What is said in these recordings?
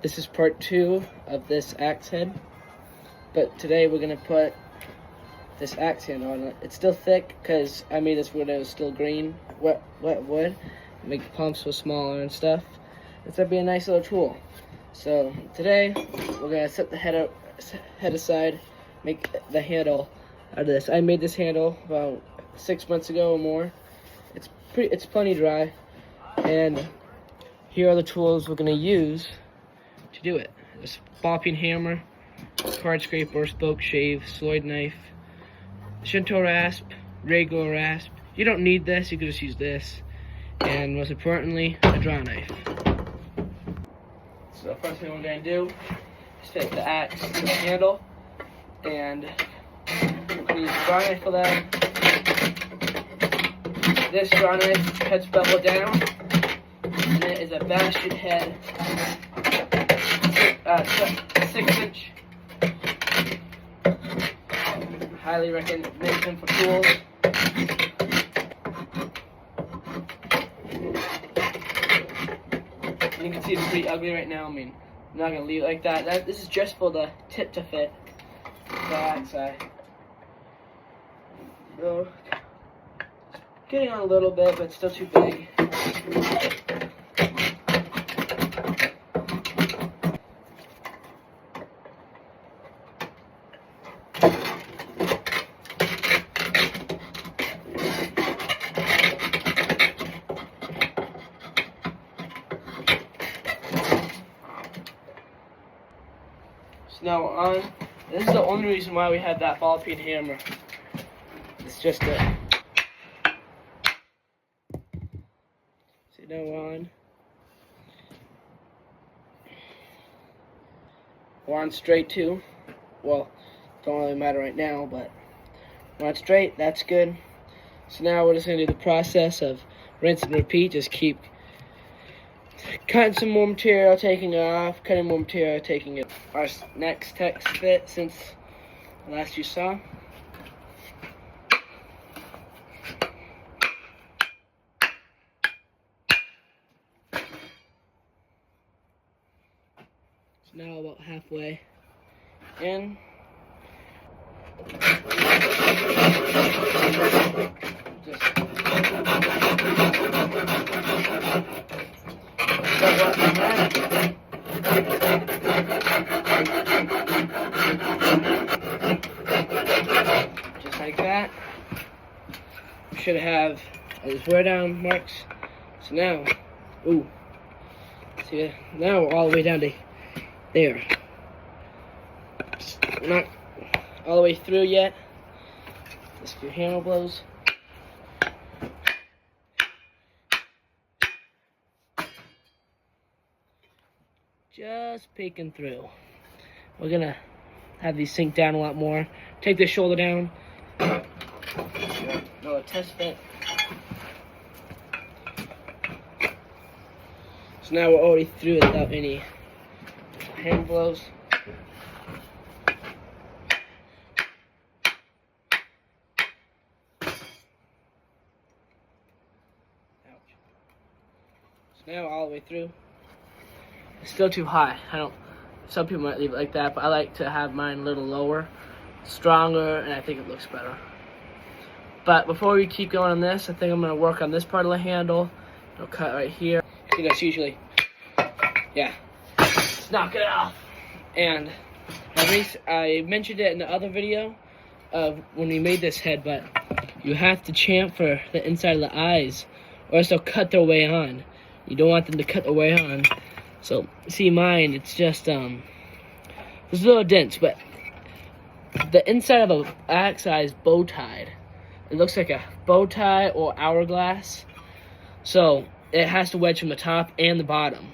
This is part 2 of this axe head, but today we're going to put this axe handle on it. It's still thick because I made this when it was still green, wet wood. Make the pumps so smaller and stuff. It's going to be a nice little tool. So today we're going to set the head aside, make the handle out of this. I made this handle about 6 months ago or more. It's plenty dry, and here are the tools we're going to use to do it. This ball peen hammer, card scraper, spoke shave, Sloyd knife, Shinto rasp, regular rasp. You don't need this, you can just use this, and most importantly, a draw knife. So the first thing we're going to do is fit the axe to the handle, and we're going to use a draw knife for that. This draw knife heads bevel down, and it is a bastion head, 6-inch. Highly recommend them for tools. And you can see it's pretty ugly right now. I mean, I'm not gonna leave it like that. This is just for the tip to fit the axe side. So, getting on a little bit, but it's still too big. So now we're on. This is the only reason why we had that ball peen hammer. It's just a. So now we're on. We're on straight too. Well, don't really matter right now, but we're on straight. That's good. So now we're just gonna do the process of rinse and repeat. Just keep cutting some more material, taking it off, cutting more material, taking it. Our next text fit since the last you saw. So now about halfway in. Just like that. We should have these wear down marks. So now, see, now we're all the way down to there. We're not all the way through yet. Just a few hammer blows. Just peeking through. We're gonna have these sink down a lot more. Take this shoulder down. Another test fit. So now we're already through it without any hand blows. Ouch. So now all the way through. It's still too high. Some people might leave it like that, but I like to have mine a little lower, stronger, and I think it looks better. But before we keep going on this, I think I'm going to work on this part of the handle. I'll cut right here. You know, it's usually, yeah, just knock it off. And I mentioned it in the other video of when we made this head, but you have to chamfer the inside of the eyes, or else they'll cut their way on. You don't want them to cut their way on. So, see mine, it's just, there's little dents, but the inside of the axe eye is bow tied. It looks like a bow tie or hourglass. So, it has to wedge from the top and the bottom.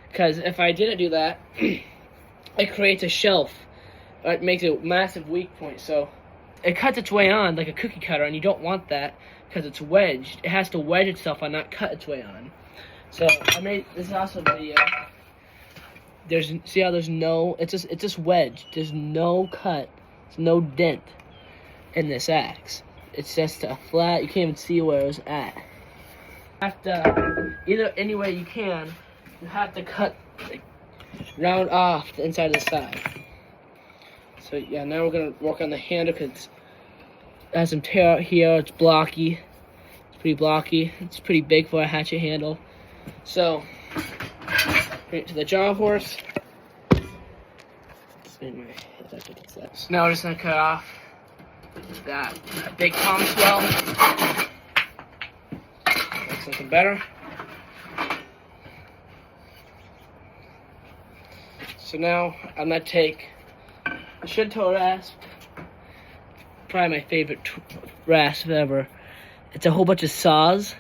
Because if I didn't do that, it creates a shelf. It makes a massive weak point. So, it cuts its way on like a cookie cutter, and you don't want that because it's wedged. It has to wedge itself on, not cut its way on. So I made this is also a video. See how there's no, it's just wedged. There's no cut, there's no dent in this axe. It's just a flat. You can't even see where it was at. You have to either any way you can. You have to cut. round off the inside of the side. So yeah, now we're gonna work on the handle because it has some tear out here. It's blocky. It's pretty blocky. It's pretty big for a hatchet handle. So bring it to the jaw horse. So now we're just gonna cut off that big palm swell. Looks looking better. So now I'm gonna take the Shinto rasp, probably my favorite rasp ever. It's a whole bunch of saws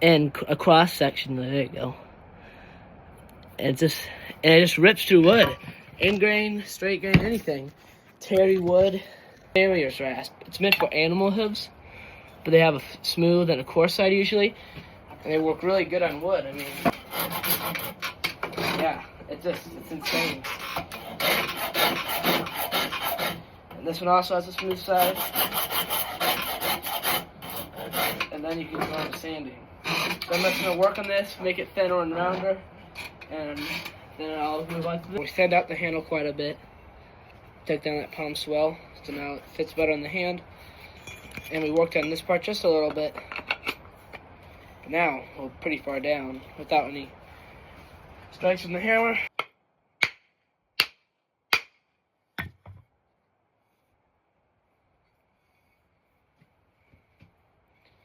and a cross section. There you go. And it just rips through wood, in grain, straight grain, anything. Terry wood, farrier's rasp. It's meant for animal hooves, but they have a smooth and a coarse side usually, and they work really good on wood. I mean, yeah. It's insane. And this one also has a smooth side. And then you can go on to sanding. So I'm just going to work on this, make it thinner and rounder. And then I'll move on to this. We sand out the handle quite a bit. Take down that palm swell. So now it fits better on the hand. And we worked on this part just a little bit. But now we're pretty far down without any strikes from the hammer.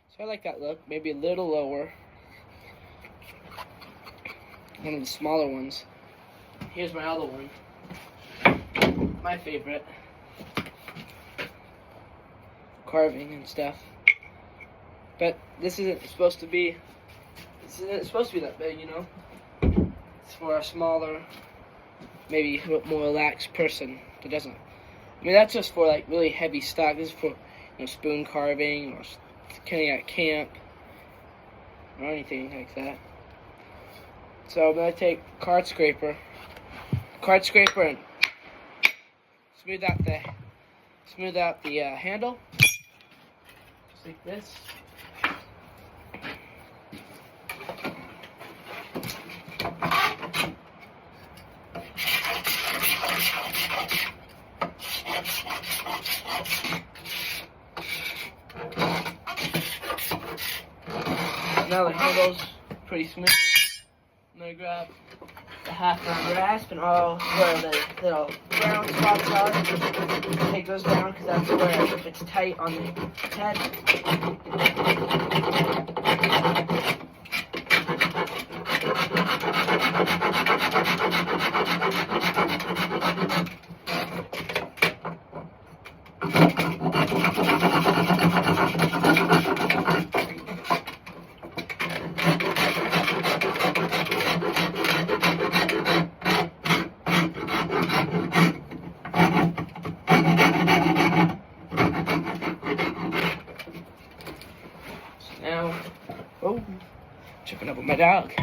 So I like that look, maybe a little lower. One of the smaller ones. Here's my other one. My favorite. Carving and stuff. But this isn't supposed to be that big, you know? It's for a smaller, maybe more relaxed person that doesn't. I mean, that's just for like really heavy stock. This is for, you know, spoon carving or carrying at camp or anything like that. So I'm gonna take card scraper and smooth out the handle, just like this. Now the handle's pretty smooth. I'm gonna grab the half-round rasp and all where the little brown spots are. Take those down because that's where if it's tight on the head. Now, oh, tripping up with my dog.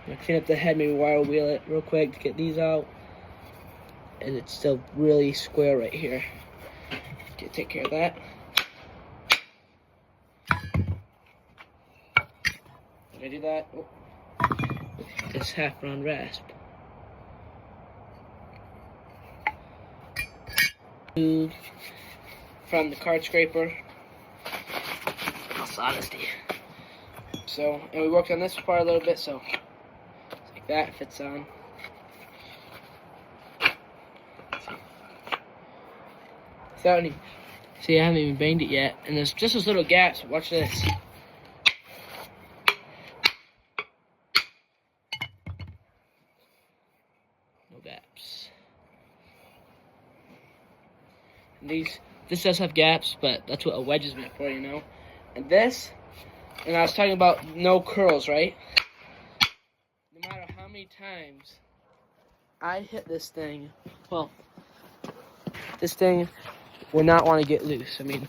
I'll clean up the head, maybe wire wheel it real quick to get these out. And it's still really square right here. Okay, take care of that. Did I do that? Oh. This half-round rasp. From the card scraper. That's honesty. So, and we worked on this part a little bit, so like that fits on. Without any, see, I haven't even banged it yet, and there's just those little gaps. Watch this. No gaps. And this does have gaps, but that's what a wedge is meant for, you know. And this, and I was talking about no curls, right? No matter how many times I hit this thing, well, this thing will not want to get loose. I mean,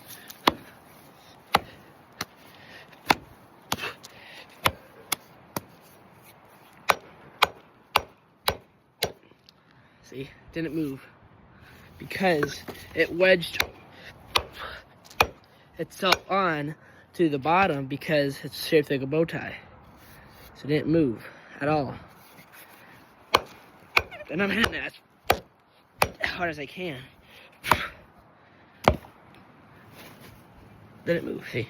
See, didn't move because it wedged itself on to the bottom because it's shaped like a bow tie. So it didn't move at all. And I'm hitting it as hard as I can. Didn't move, see?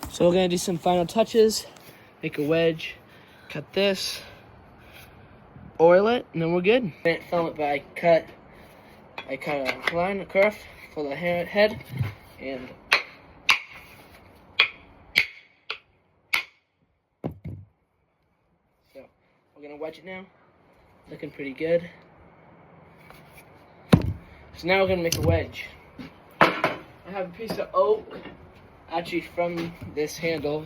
So we're gonna do some final touches, make a wedge, cut this, oil it, and then we're good. I didn't film it, but I cut a line, a curve for the head, and so we're gonna wedge it now. Looking pretty good. So now we're gonna make a wedge. I have a piece of oak, actually from this handle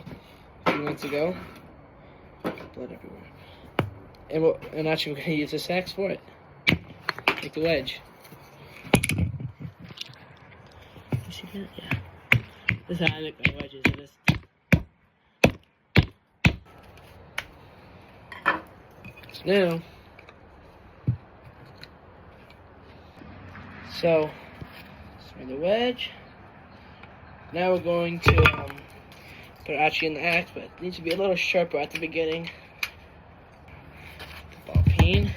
a few months ago. Blood everywhere. And actually we're gonna use this axe for it. Make the wedge. Yeah. This is how I make my wedges. So now, the wedge. Now we're going to put it actually in the axe, but it needs to be a little sharper at the beginning. The ball peen.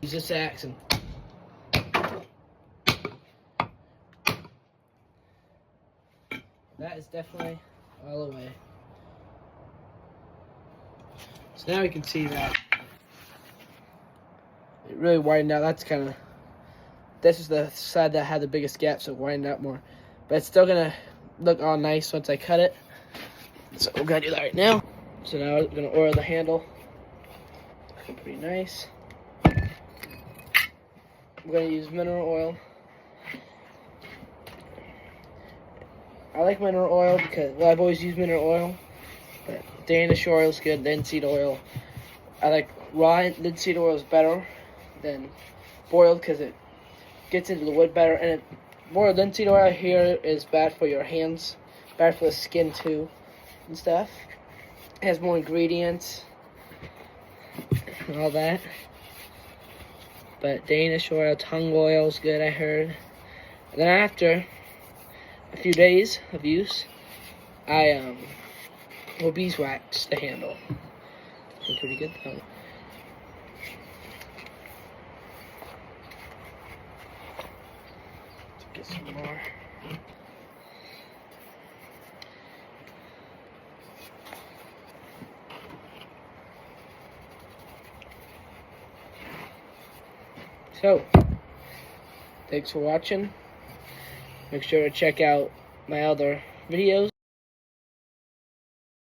Use this axe and that is definitely all the way. So now we can see that it really widened out. This is the side that had the biggest gap, so it widened out more. But it's still gonna look all nice once I cut it. So we're gonna do that right now. So now we're gonna oil the handle. Looking pretty nice. I'm gonna use mineral oil. I like mineral oil because, well, I've always used mineral oil, but Danish oil is good. Linseed oil, I like raw linseed oil is better than boiled because it gets into the wood better. And boiled linseed oil here is bad for your hands, bad for the skin too, and stuff. It has more ingredients and all that. But Danish oil, tung oil is good, I heard. And then after a few days of use, I will beeswax the handle. Looking pretty good though. Get some more. So, thanks for watching. Make sure to check out my other videos.